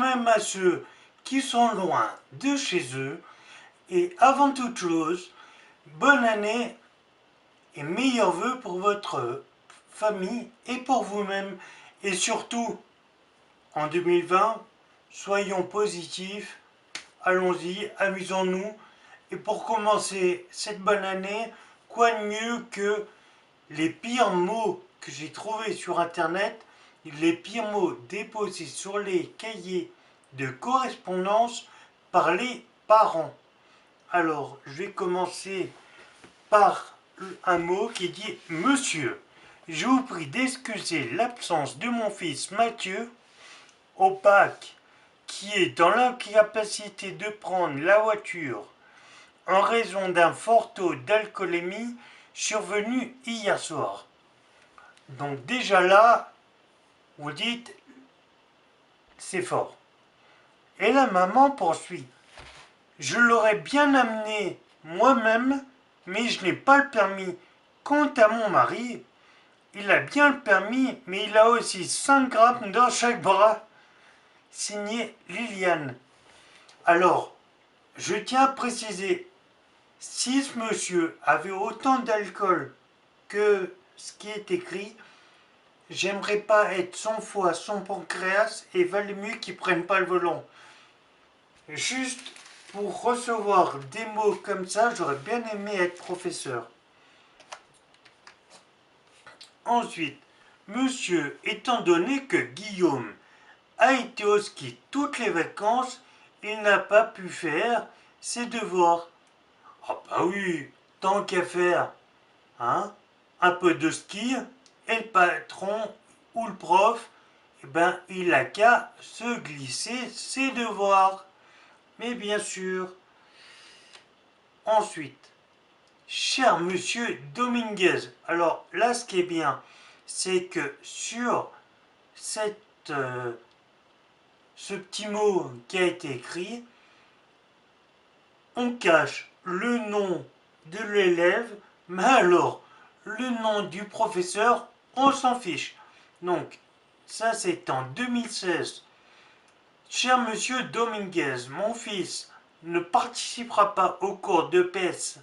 même à ceux qui sont loin de chez eux. Et avant toute chose, bonne année et meilleurs vœux pour votre famille et pour vous-même. Et surtout, en 2020, soyons positifs, allons-y, amusons-nous. Et pour commencer cette bonne année, quoi de mieux que les pires mots que j'ai trouvés sur internet, les pires mots déposés sur les cahiers de correspondance par les parents. Alors, je vais commencer par un mot qui dit Monsieur, je vous prie d'excuser l'absence de mon fils Mathieu au bac, qui est dans l'incapacité de prendre la voiture en raison d'un fort taux d'alcoolémie survenu hier soir. Donc déjà là, vous dites, c'est fort. Et la maman poursuit. Je l'aurais bien amené moi-même, mais je n'ai pas le permis. Quant à mon mari, il a bien le permis, mais il a aussi 5 grammes dans chaque bras. Signé Liliane. Alors, je tiens à préciser, si ce monsieur avait autant d'alcool que ce qui est écrit, j'aimerais pas être son foie, son pancréas, et valait mieux qu'il prenne pas le volant. Juste pour recevoir des mots comme ça, j'aurais bien aimé être professeur. Ensuite, monsieur, étant donné que Guillaume a été au ski toutes les vacances, il n'a pas pu faire ses devoirs. Ah bah oui, tant qu'à faire, hein, un peu de ski, et le patron ou le prof, eh ben, il a qu'à se glisser ses devoirs. Mais bien sûr. Ensuite, cher monsieur Dominguez, alors là ce qui est bien, c'est que sur cette, ce petit mot qui a été écrit, on cache le nom de l'élève, mais alors le nom du professeur, on s'en fiche. Donc, ça c'est en 2016. Cher monsieur Dominguez, mon fils ne participera pas au cours de PS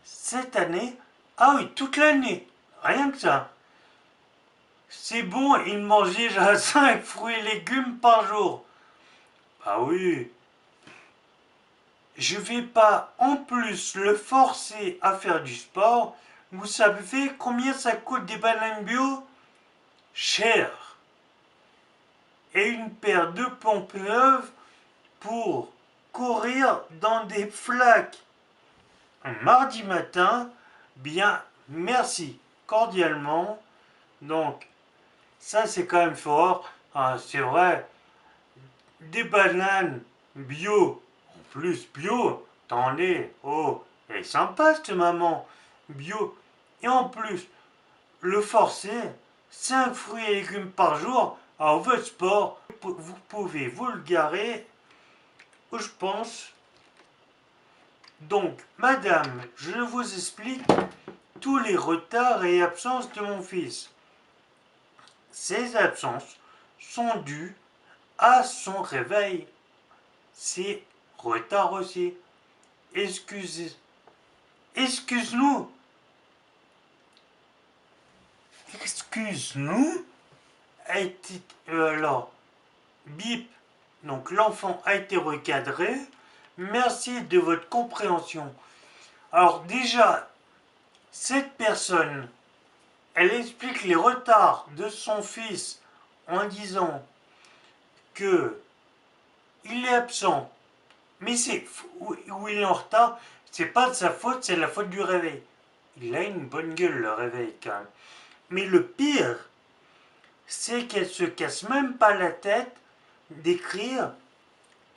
cette année. Ah oui, toute l'année, rien que ça. C'est bon, il mange déjà 5 fruits et légumes par jour. Ah oui. Je vais pas en plus le forcer à faire du sport. Vous savez combien ça coûte des bananes bio? Cher. Et une paire de pompes neuves pour courir dans des flaques un mardi matin, bien merci cordialement. Donc ça c'est quand même fort. Ah, c'est vrai, des bananes bio, en plus bio, attendez, oh, elle est sympa cette maman, bio. Et en plus, le forcer, 5 fruits et légumes par jour, alors votre sport, vous pouvez vous le garer, je pense. Donc, madame, je vous explique tous les retards et absences de mon fils. Ces absences sont dues à son réveil. C'est retard aussi. Excusez. Excuse-nous. Excuse-nous. Alors, bip. Donc, l'enfant a été recadré. Merci de votre compréhension. Alors, déjà, cette personne, elle explique les retards de son fils en disant que il est absent, mais c'est où il est en retard, c'est pas de sa faute, c'est la faute du réveil. Il a une bonne gueule le réveil quand même. Mais le pire, c'est qu'elle se casse même pas la tête d'écrire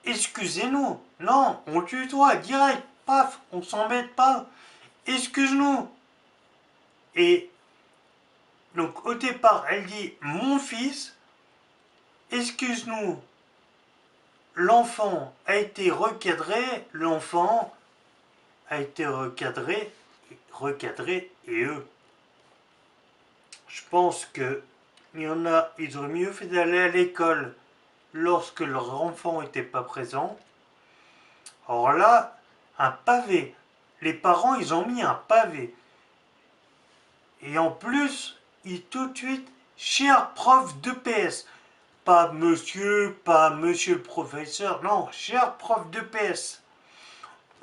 excusez-nous. Non, on tutoie direct, paf, on s'embête pas. Excuse-nous. Et donc au départ, elle dit mon fils, excuse-nous. L'enfant a été recadré, l'enfant a été recadré et eux. Je pense que il y en a, ils auraient mieux fait d'aller à l'école. lorsque leur enfant n'était pas présent. Alors là, un pavé. Les parents, ils ont mis un pavé. Et en plus, tout de suite, cher prof de PS. Pas monsieur le professeur, non, cher prof de PS.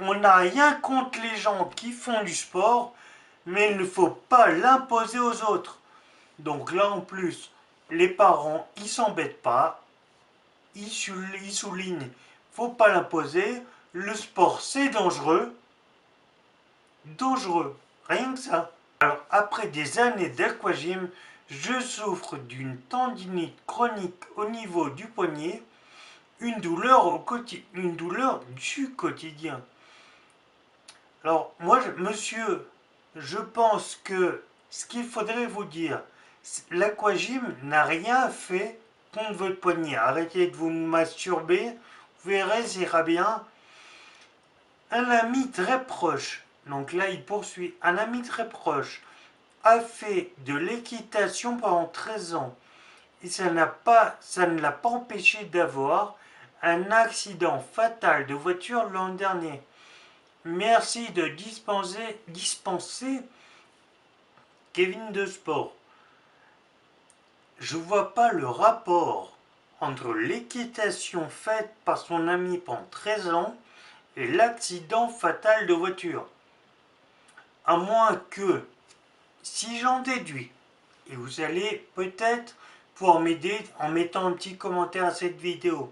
On n'a rien contre les gens qui font du sport, mais il ne faut pas l'imposer aux autres. Donc là, en plus, les parents, ils s'embêtent pas, ils soulignent, faut pas l'imposer. Le sport, c'est dangereux. Dangereux, rien que ça. Alors, après des années d'aquagym, je souffre d'une tendinite chronique au niveau du poignet, une douleur du quotidien. Alors, moi, monsieur, je pense que ce qu'il faudrait vous dire, l'aquagym n'a rien fait contre votre poignet. Arrêtez de vous masturber, vous verrez, ça ira bien. Un ami très proche, donc là il poursuit, un ami très proche a fait de l'équitation pendant 13 ans et ça ne l'a pas empêché d'avoir un accident fatal de voiture l'an dernier. Merci de dispenser Kevin de sport. Je vois pas le rapport entre l'équitation faite par son ami pendant 13 ans et l'accident fatal de voiture. À moins que, si j'en déduis, et vous allez peut-être pouvoir m'aider en mettant un petit commentaire à cette vidéo.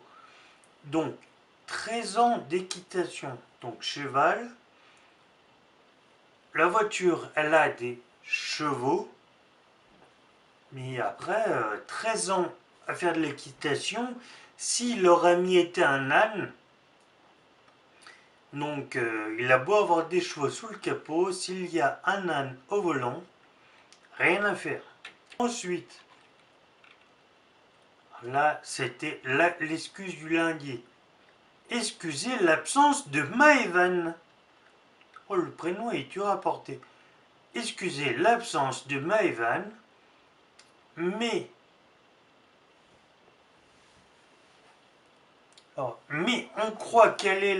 Donc, 13 ans d'équitation, donc cheval. La voiture, elle a des chevaux. Mais après, 13 ans à faire de l'équitation, si leur ami était un âne, donc il a beau avoir des chevaux sous le capot, s'il y a un âne au volant, rien à faire. Ensuite, là c'était l'excuse du lundi. Excusez l'absence de Maëvan. Oh, le prénom est dur à porter. Excusez l'absence de Maëvan, mais on croit qu'elle est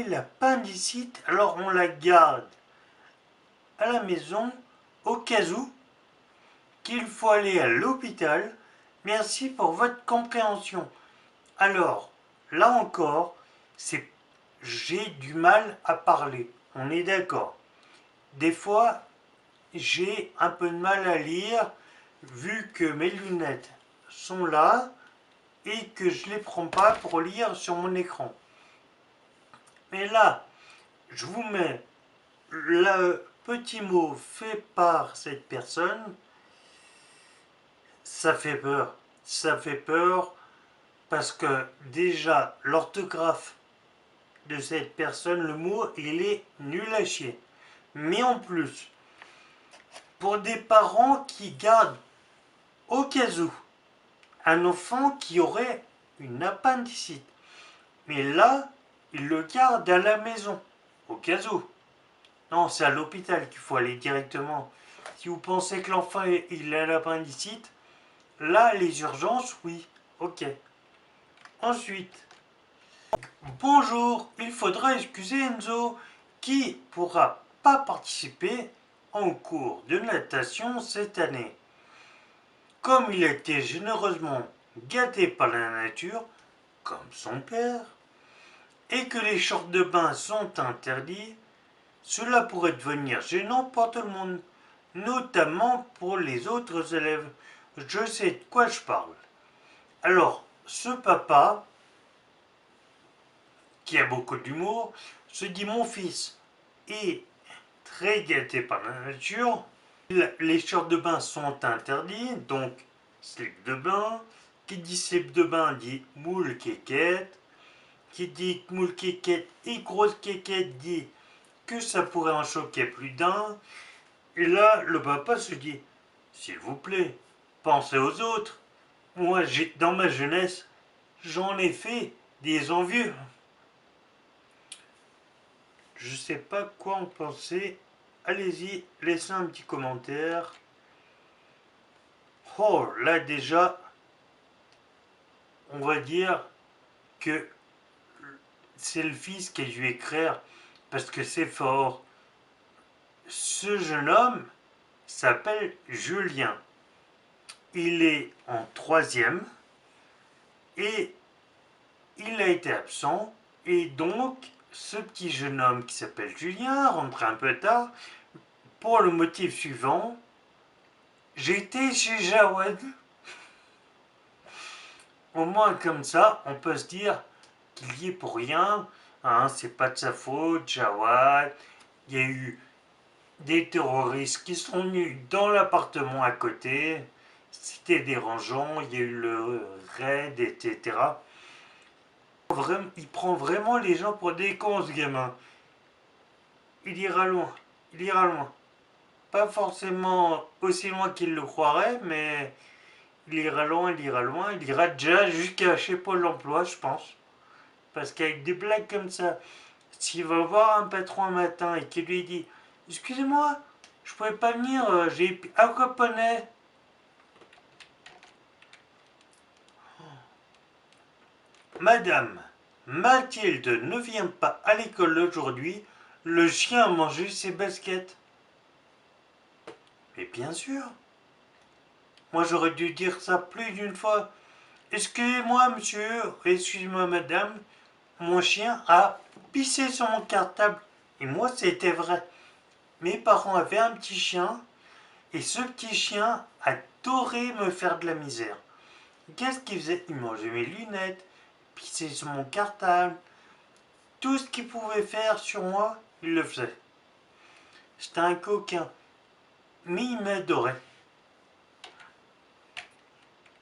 l'appendicite, alors on la garde à la maison au cas où qu'il faut aller à l'hôpital. Merci pour votre compréhension. Alors, là encore, j'ai du mal à parler, on est d'accord. Des fois, j'ai un peu de mal à lire, vu que mes lunettes sont là, et que je ne les prends pas pour lire sur mon écran. Mais là, je vous mets le petit mot fait par cette personne. Ça fait peur. Ça fait peur parce que déjà, l'orthographe de cette personne, le mot, il est nul à chier. Mais en plus, pour des parents qui gardent au cas où un enfant qui aurait une appendicite, mais là, ils le gardent à la maison, au cas où. Non, c'est à l'hôpital qu'il faut aller directement. Si vous pensez que l'enfant il a l'appendicite, là, les urgences, oui, ok. Ensuite, bonjour, il faudra excuser Enzo, qui pourra pas participer en cours de natation cette année. Comme il a été généreusement gâté par la nature, comme son père, et que les shorts de bain sont interdits, cela pourrait devenir gênant pour tout le monde, notamment pour les autres élèves. Je sais de quoi je parle. Alors, ce papa, qui a beaucoup d'humour, se dit mon fils est très gâté par la nature, les shorts de bain sont interdits, donc slip de bain, qui dit slip de bain dit moule kékette, qui dit moule kékette et grosse kékette dit que ça pourrait en choquer plus d'un. Et là, le papa se dit, s'il vous plaît, pensez aux autres. Moi, dans ma jeunesse, j'en ai fait des envieux. Je sais pas quoi en penser. Allez-y, laissez un petit commentaire. Oh, là déjà, on va dire que c'est le fils qui a dû écrire parce que c'est fort. Ce jeune homme s'appelle Julien. Il est en troisième et il a été absent. Et donc, ce petit jeune homme qui s'appelle Julien rentre un peu tard pour le motif suivant. J'étais chez Jawad. Au moins comme ça, on peut se dire qu'il y est pour rien. Hein, c'est pas de sa faute, Jawad. Il y a eu des terroristes qui sont venus dans l'appartement à côté. C'était dérangeant, il y a eu le raid, etc. Il prend vraiment les gens pour des cons, ce gamin. Il ira loin, il ira loin. Pas forcément aussi loin qu'il le croirait, mais il ira loin, il ira loin. Il ira déjà jusqu'à chez Pôle emploi, je pense. Parce qu'avec des blagues comme ça, s'il va voir un patron un matin et qu'il lui dit « Excusez-moi, je pouvais pas venir, j'ai aquaponé. » Madame, Mathilde ne vient pas à l'école aujourd'hui, le chien a mangé ses baskets. Mais bien sûr. Moi j'aurais dû dire ça plus d'une fois. Excusez-moi monsieur, excusez-moi madame, mon chien a pissé sur mon cartable. Et moi c'était vrai. Mes parents avaient un petit chien et ce petit chien adorait me faire de la misère. Qu'est-ce qu'il faisait? Il mangeait mes lunettes, pissait sur mon cartable. Tout ce qu'il pouvait faire sur moi, il le faisait. C'était un coquin. Mais il m'adorait.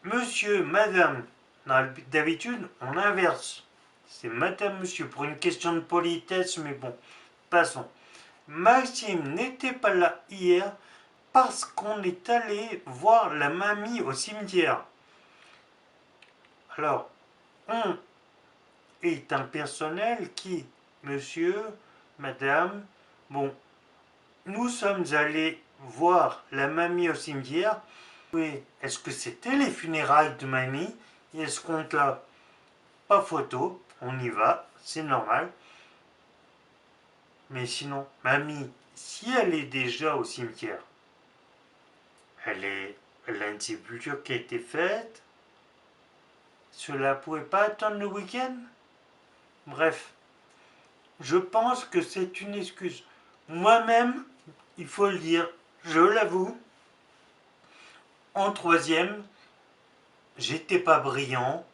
Monsieur, madame. D'habitude, on inverse. C'est madame, monsieur, pour une question de politesse, mais bon, passons. Maxime n'était pas là hier parce qu'on est allé voir la mamie au cimetière. Alors, on est un personnel qui, monsieur, madame, bon, nous sommes allés voir la mamie au cimetière. Oui, est-ce que c'était les funérailles de mamie? Et est-ce qu'on l'a? Pas photo, on y va, c'est normal. Mais sinon, mamie, si elle est déjà au cimetière, elle a une sépulture qui a été faite. Cela pouvait pas attendre le week-end? Bref, je pense que c'est une excuse. Moi-même, il faut le dire, je l'avoue, en troisième, j'étais pas brillant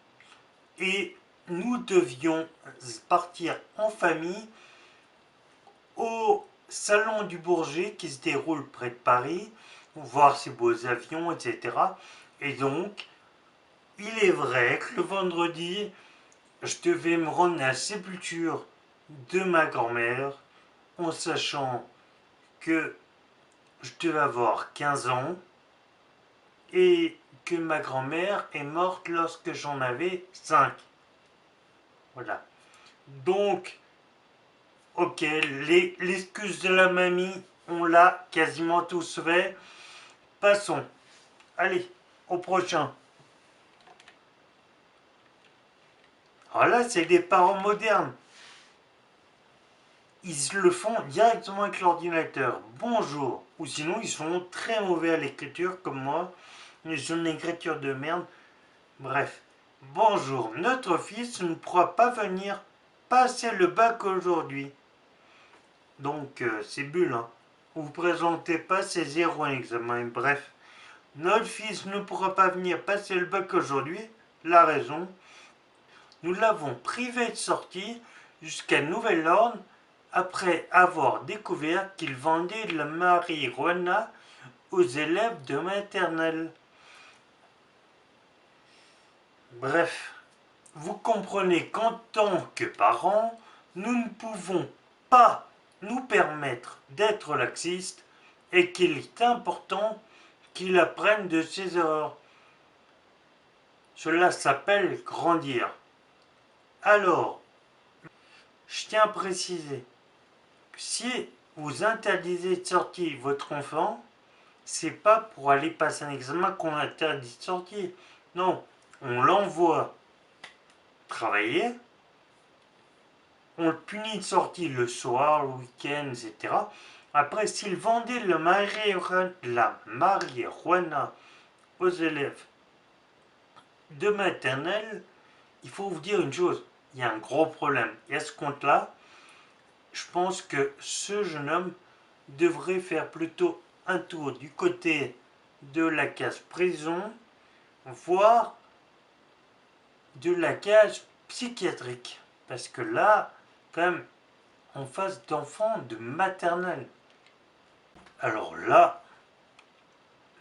et nous devions partir en famille au salon du Bourget qui se déroule près de Paris, voir ces beaux avions, etc. Et donc, il est vrai que le vendredi, je devais me rendre à la sépulture de ma grand-mère, en sachant que je devais avoir 15 ans et que ma grand-mère est morte lorsque j'en avais 5. Voilà. Donc, ok, l'excuse de la mamie, on l'a quasiment tous fait. Passons. Allez, au prochain. Alors là, c'est des parents modernes. Ils le font directement avec l'ordinateur. Bonjour. Ou sinon, ils sont très mauvais à l'écriture, comme moi. Ils ont une écriture de merde. Bref. Bonjour. Notre fils ne pourra pas venir passer le bac aujourd'hui. Donc, c'est bulle, hein. Vous présentez pas, c'est zéro en examen. Bref. Notre fils ne pourra pas venir passer le bac aujourd'hui. La raison, nous l'avons privé de sortie jusqu'à nouvel ordre après avoir découvert qu'il vendait de la marijuana aux élèves de maternelle. Bref, vous comprenez qu'en tant que parents, nous ne pouvons pas nous permettre d'être laxistes et qu'il est important qu'il apprenne de ses erreurs. Cela s'appelle grandir. Alors, je tiens à préciser que si vous interdisez de sortir votre enfant, c'est pas pour aller passer un examen qu'on interdit de sortir. Non, on l'envoie travailler, on le punit de sortir le soir, le week-end, etc. Après, s'il vendait la marijuana aux élèves de maternelle, il faut vous dire une chose, il y a un gros problème. Et à ce compte-là, je pense que ce jeune homme devrait faire plutôt un tour du côté de la case prison, voire de la case psychiatrique. Parce que là, quand même, en face d'enfants de maternelle. Alors là,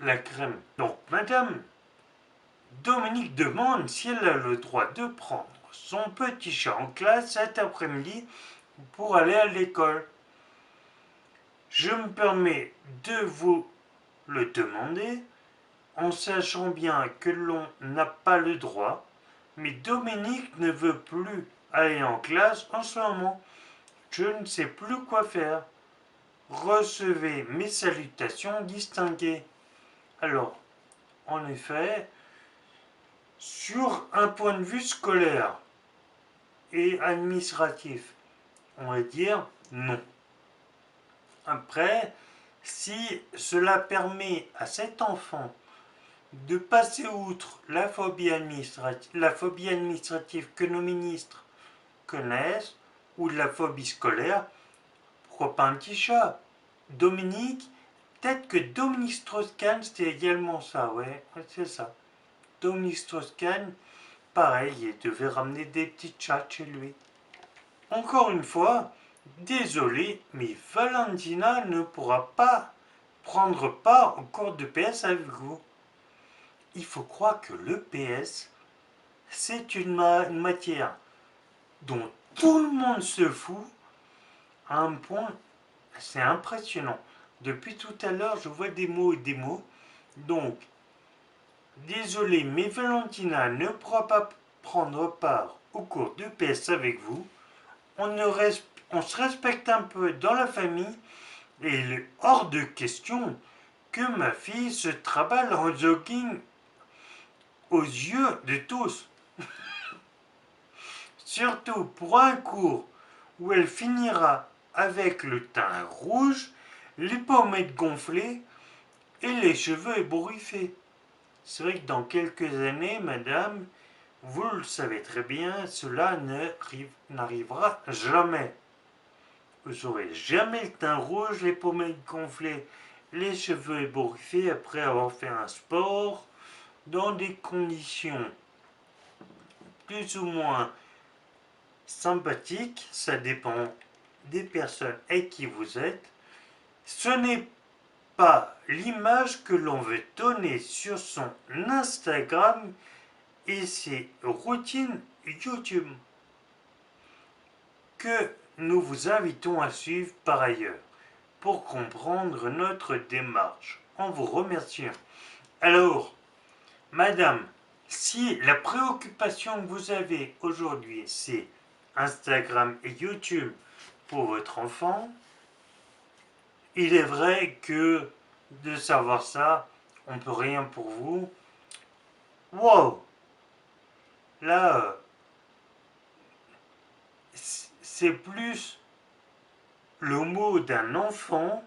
la crème. Donc, madame Dominique demande si elle a le droit de prendre son petit chat en classe cet après-midi pour aller à l'école. Je me permets de vous le demander en sachant bien que l'on n'a pas le droit, mais Dominique ne veut plus aller en classe en ce moment. Je ne sais plus quoi faire. Recevez mes salutations distinguées. Alors, en effet, sur un point de vue scolaire et administratif, on va dire non. Après, si cela permet à cet enfant de passer outre la phobie administrative que nos ministres connaissent, ou de la phobie scolaire, pourquoi pas un petit chat? Dominique, peut-être que Dominique Strauss-Kahn, c'était également ça, ouais, c'est ça. Dominique Strauss-Kahn, pareil, il devait ramener des petits chats chez lui. Encore une fois, désolé, mais Valentina ne pourra pas prendre part au cours de PS avec vous. Il faut croire que le PS, c'est une matière dont tout le monde se fout à un point, c'est impressionnant. Depuis tout à l'heure, je vois des mots et des mots. Donc, désolé, mais Valentina ne pourra pas prendre part au cours de PS avec vous. On se respecte un peu dans la famille et il est hors de question que ma fille se traballe en jogging aux yeux de tous. Surtout pour un cours où elle finira avec le teint rouge, les pommettes gonflées et les cheveux ébouriffés. C'est vrai que dans quelques années, madame, vous le savez très bien, cela n'arrivera jamais. Vous n'aurez jamais le teint rouge, les pommettes gonflées, les cheveux ébouriffés après avoir fait un sport dans des conditions plus ou moins sympathiques, ça dépend des personnes avec qui vous êtes. Ce n'est pas l'image que l'on veut donner sur son Instagram et ses routines YouTube que nous vous invitons à suivre par ailleurs pour comprendre notre démarche en vous remerciant. Alors, madame, si la préoccupation que vous avez aujourd'hui c'est Instagram et YouTube pour votre enfant, il est vrai que de savoir ça, on peut rien pour vous. Wow! Là, c'est plus le mot d'un enfant.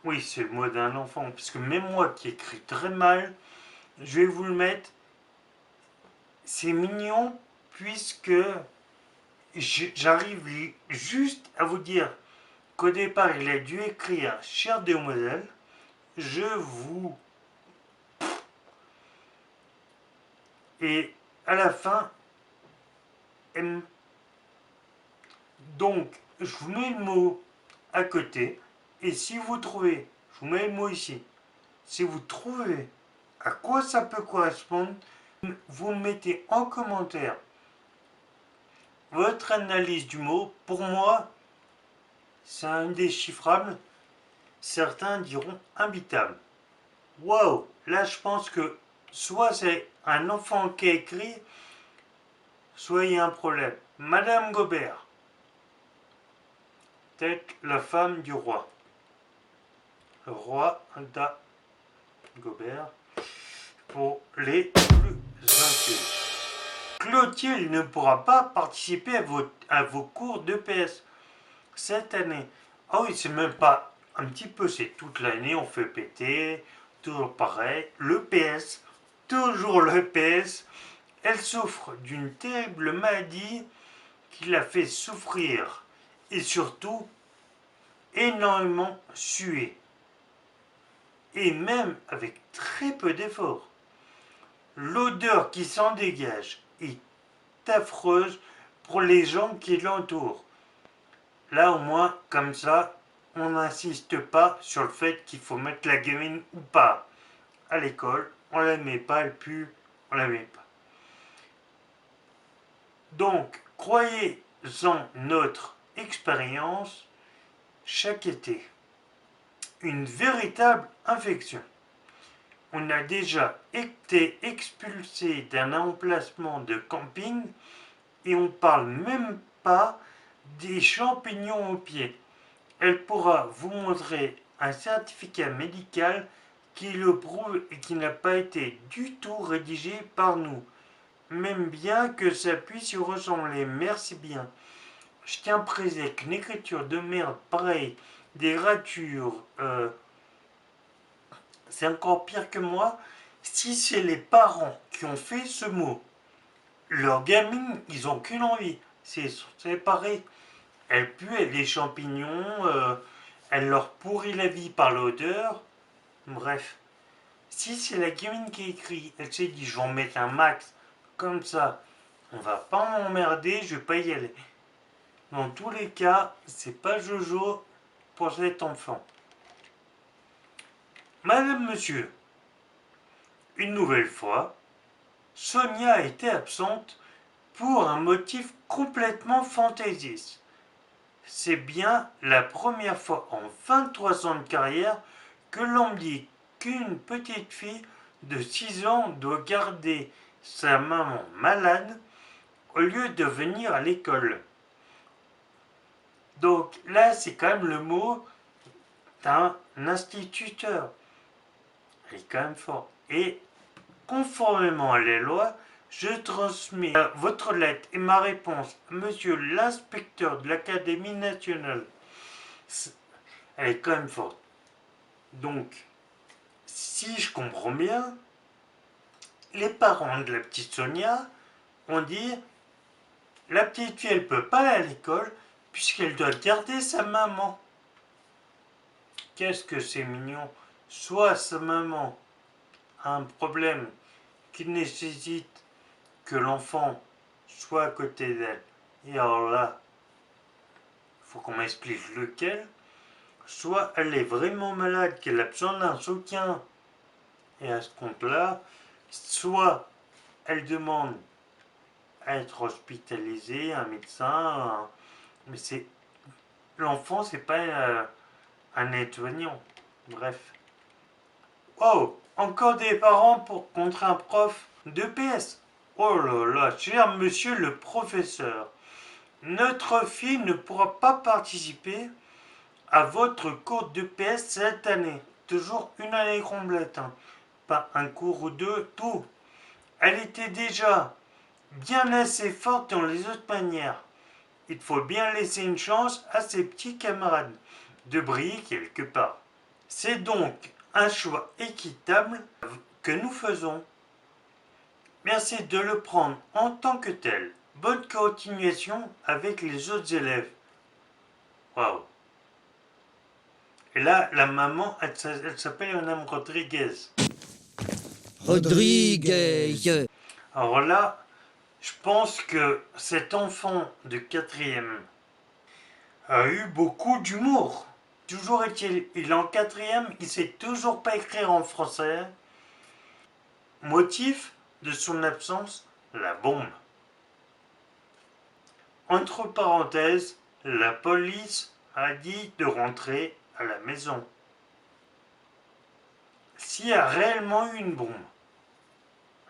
Oui, c'est le mot d'un enfant, parce que même moi qui écris très mal, je vais vous le mettre. C'est mignon, puisque j'arrive juste à vous dire qu'au départ, il a dû écrire Chère demoiselle, je vous. Et à la fin, M. Donc, je vous mets le mot à côté. Et si vous trouvez, je vous mets le mot ici. Si vous trouvez à quoi ça peut correspondre, vous mettez en commentaire votre analyse du mot. Pour moi, c'est indéchiffrable. Certains diront imbitable. Wow! Là, je pense que soit c'est un enfant qui a écrit, soit il y a un problème. Madame Gobert, peut-être la femme du roi. Le roi d'Agobert pour les plus incultes. Clotilde ne pourra pas participer à vos cours de PS cette année. Ah oui, c'est même pas un petit peu, c'est toute l'année, on fait péter, toujours pareil. Le PS, toujours le PS. Elle souffre d'une terrible maladie qui la fait souffrir et surtout énormément suer. Et même avec très peu d'efforts. L'odeur qui s'en dégage est affreuse pour les gens qui l'entourent. Là au moins, comme ça, on n'insiste pas sur le fait qu'il faut mettre la gamine ou pas à l'école. On la met pas, elle pue, on la met pas. Donc, croyez en notre expérience chaque été. Une véritable infection. On a déjà été expulsé d'un emplacement de camping et on parle même pas des champignons aux pieds. Elle pourra vous montrer un certificat médical qui le prouve et qui n'a pas été du tout rédigé par nous. Même bien que ça puisse y ressembler, merci bien. Je tiens à préciser qu'une écriture de merde pareille, des ratures, c'est encore pire que moi. Si c'est les parents qui ont fait ce mot, leurs gamines, ils n'ont qu'une envie, c'est pareil. Elle pue, elle des champignons, elle leur pourrit la vie par l'odeur. Bref, si c'est la gamine qui écrit, elle s'est dit je vais en mettre un max, comme ça, on va pas m'emmerder, je vais pas y aller. Dans tous les cas, c'est pas Jojo pour cet enfant. Madame, monsieur, une nouvelle fois, Sonia était absente pour un motif complètement fantaisiste. C'est bien la première fois en 23 ans de carrière que l'on me dit qu'une petite fille de 6 ans doit garder sa maman malade au lieu de venir à l'école. Donc là, c'est quand même le mot d'un instituteur. Il est quand même fort. Et conformément à la loi, je transmets votre lettre et ma réponse à monsieur l'inspecteur de l'Académie nationale. Elle est quand même forte. Donc, si je comprends bien, les parents de la petite Sonia ont dit la petite fille, elle peut pas aller à l'école puisqu'elle doit garder sa maman. Qu'est-ce que c'est mignon. Soit sa maman a un problème qui nécessite que l'enfant soit à côté d'elle. Et alors là, il faut qu'on m'explique lequel. Soit elle est vraiment malade, qu'elle a besoin d'un soutien. Et à ce compte-là, soit elle demande à être hospitalisée, un médecin, mais c'est l'enfant, c'est pas un aide-soignant. Bref. Oh, encore des parents contre un prof de PS. Oh là là, cher monsieur le professeur, notre fille ne pourra pas participer à votre cours de PS cette année. Toujours une année complète, hein. Pas un cours ou deux, tout. Elle était déjà bien assez forte dans les autres manières. Il faut bien laisser une chance à ses petits camarades de briller quelque part. C'est donc un choix équitable que nous faisons. Merci de le prendre en tant que tel. Bonne continuation avec les autres élèves. Waouh. Et là, la maman, elle s'appelle Madame Rodriguez. Rodriguez. Alors là, je pense que cet enfant de quatrième a eu beaucoup d'humour. Toujours est-il, il est en quatrième, il sait toujours pas écrire en français. Motif de son absence, la bombe. Entre parenthèses, la police a dit de rentrer à la maison. S'il y a réellement eu une bombe,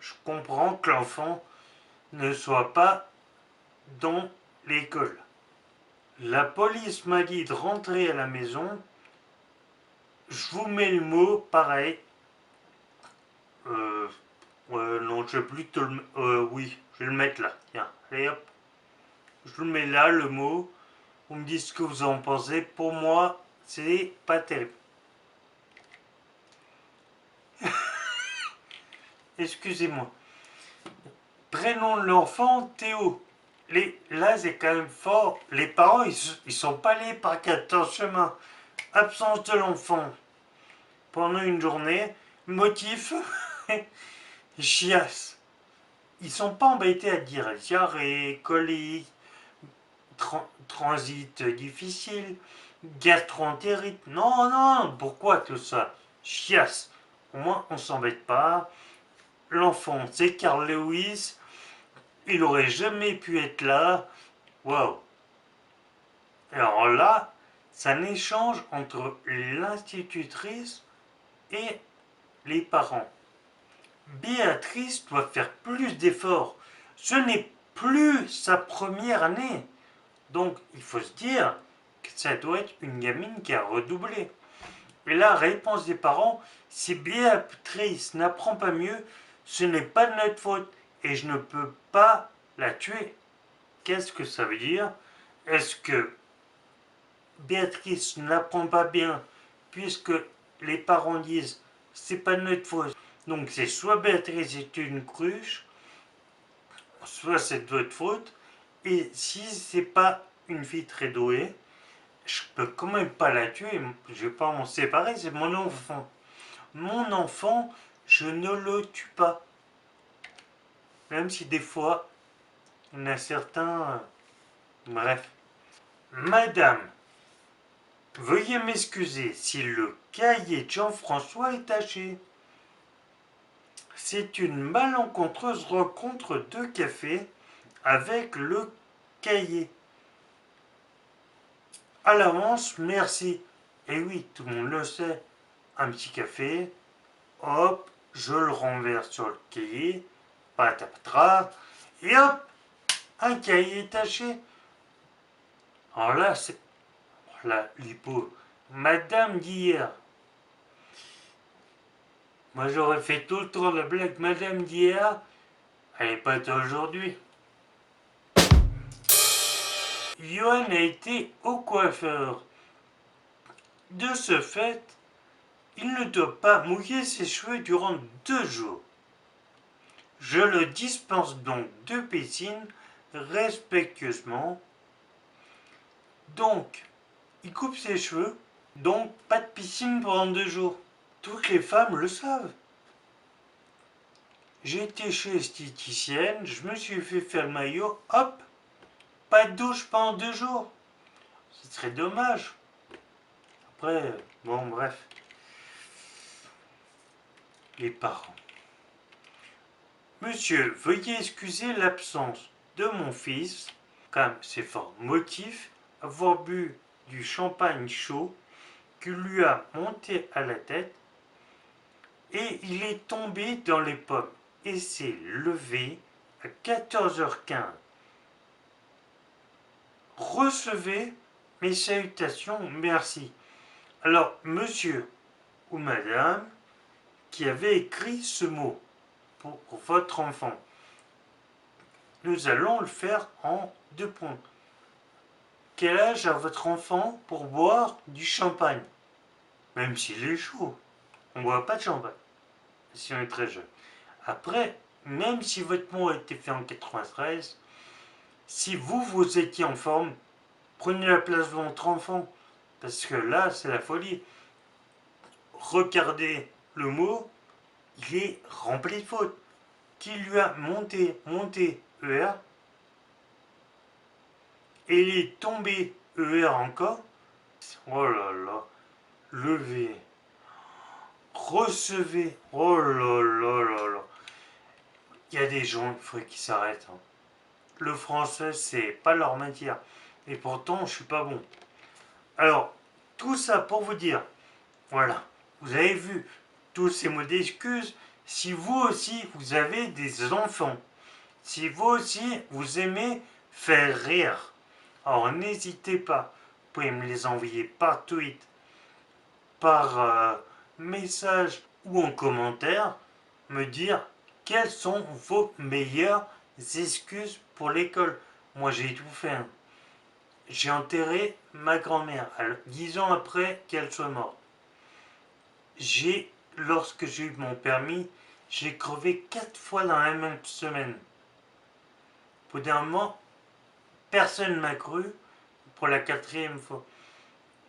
je comprends que l'enfant ne soit pas dans l'école. La police m'a dit de rentrer à la maison. Je vous mets le mot pareil. Non, je vais plutôt le... oui, je vais le mettre là. Tiens, allez hop. Je le mets là, le mot. Vous me dites ce que vous en pensez. Pour moi, c'est pas terrible. Excusez-moi. Prénom de l'enfant, Théo. Là, c'est quand même fort. Les parents, ils sont pas allés par 14 chemins. Absence de l'enfant pendant une journée. Motif, chiasse. Ils sont pas embêtés à dire diarrhée, colique, transit difficile, gastro-entérite. Non, non, pourquoi tout ça? Chiasse. Au moins, on s'embête pas. L'enfant, c'est Carl Lewis. Il aurait jamais pu être là. Waouh. Alors là, c'est un échange entre l'institutrice et les parents. Béatrice doit faire plus d'efforts. Ce n'est plus sa première année. Donc, il faut se dire que ça doit être une gamine qui a redoublé. Et la réponse des parents, si Béatrice n'apprend pas mieux, ce n'est pas de notre faute et je ne peux pas la tuer. Qu'est-ce que ça veut dire? Est-ce que Béatrice n'apprend pas bien puisque les parents disent c'est pas de notre faute? Donc c'est soit Béatrice est une cruche, soit c'est de votre faute. Et si c'est pas une fille très douée, je peux quand même pas la tuer, je vais pas m'en séparer, c'est mon enfant. Mon enfant, je ne le tue pas. Même si des fois, il y en a certains... bref. Madame, veuillez m'excuser si le cahier de Jean-François est taché. C'est une malencontreuse rencontre de café avec le cahier. À l'avance, merci. Et oui, tout le monde le sait. Un petit café, hop, je le renverse sur le cahier, patapatra, et hop, un cahier taché. Alors là, c'est la l'hypo. Madame d'hier. Moi, j'aurais fait tout le tour de la blague. Madame d'hier, elle n'est pas d'aujourd'hui. Johan a été au coiffeur. De ce fait, il ne doit pas mouiller ses cheveux durant 2 jours. Je le dispense donc de piscine respectueusement. Donc, il coupe ses cheveux, donc pas de piscine pendant 2 jours. Toutes les femmes le savent. J'ai été chez l'esthéticienne, je me suis fait faire le maillot, hop, pas de douche pendant 2 jours. Ce serait dommage. Après, bon, bref. Les parents. Monsieur, veuillez excuser l'absence de mon fils, comme c'est fort motif, avoir bu du champagne chaud qui lui a monté à la tête et il est tombé dans les pommes et s'est levé à 14h15. Recevez mes salutations, merci. Alors, monsieur ou madame qui avait écrit ce mot pour votre enfant, nous allons le faire en 2 points. Quel âge a votre enfant pour boire du champagne? Même s'il est chaud, on ne boit pas de champagne si on est très jeune. Après, même si votre mot a été fait en 93, si vous étiez en forme, prenez la place de votre enfant. Parce que là, c'est la folie. Regardez le mot, il est rempli de fautes. Qui lui a monté ER, et il est tombé ER encore. Oh là là, levez, recevez, oh là là là là. Il y a des gens, il faudrait qu'ils s'arrêtent. Hein. Le français, c'est pas leur matière. Et pourtant, je suis pas bon. Alors, tout ça pour vous dire, voilà, vous avez vu tous ces mots d'excuses. Si vous aussi, vous avez des enfants, si vous aussi, vous aimez faire rire, alors n'hésitez pas, vous pouvez me les envoyer par tweet, par message ou en commentaire, me dire quelles sont vos meilleures excuses pour l'école? Moi, j'ai tout fait, hein. J'ai enterré ma grand-mère 10 ans après qu'elle soit morte. Lorsque j'ai eu mon permis, j'ai crevé 4 fois dans la même semaine. Au bout d'un moment, personne ne m'a cru pour la 4e fois.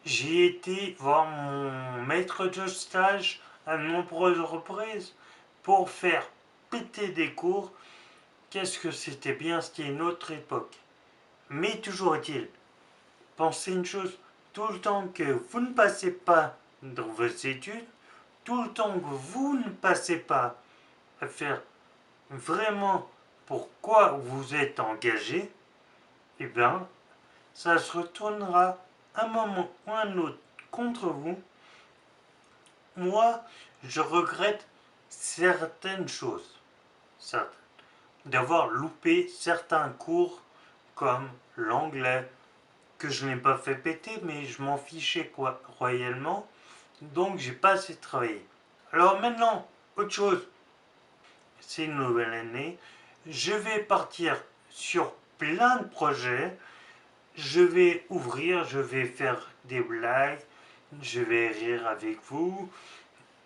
J'ai été voir mon maître de stage à de nombreuses reprises pour faire péter des cours. Qu'est-ce que c'était bien, c'était une autre époque. Mais toujours est-il, pensez une chose, tout le temps que vous ne passez pas dans vos études, tout le temps que vous ne passez pas à faire vraiment pourquoi vous êtes engagé, eh bien, ça se retournera un moment ou un autre contre vous. Moi, je regrette certaines choses, certaines. D'avoir loupé certains cours comme l'anglais, que je n'ai pas fait péter, mais je m'en fichais quoi, royalement, donc j'ai pas assez travaillé. Alors maintenant, autre chose, c'est une nouvelle année, je vais partir sur plein de projets, je vais ouvrir, je vais faire des blagues, je vais rire avec vous,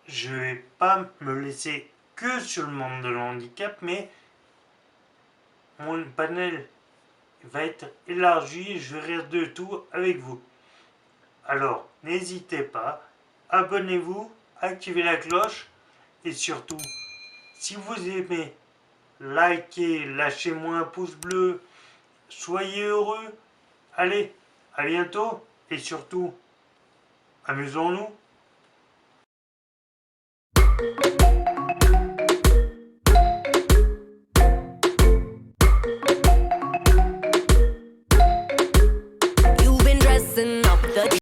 je vais pas me laisser que sur le monde de l'handicap, mais mon panel va être élargi et je vais rire de tout avec vous. Alors, n'hésitez pas, abonnez-vous, activez la cloche et surtout, si vous aimez, likez, lâchez-moi un pouce bleu, soyez heureux. Allez, à bientôt et surtout, amusons-nous.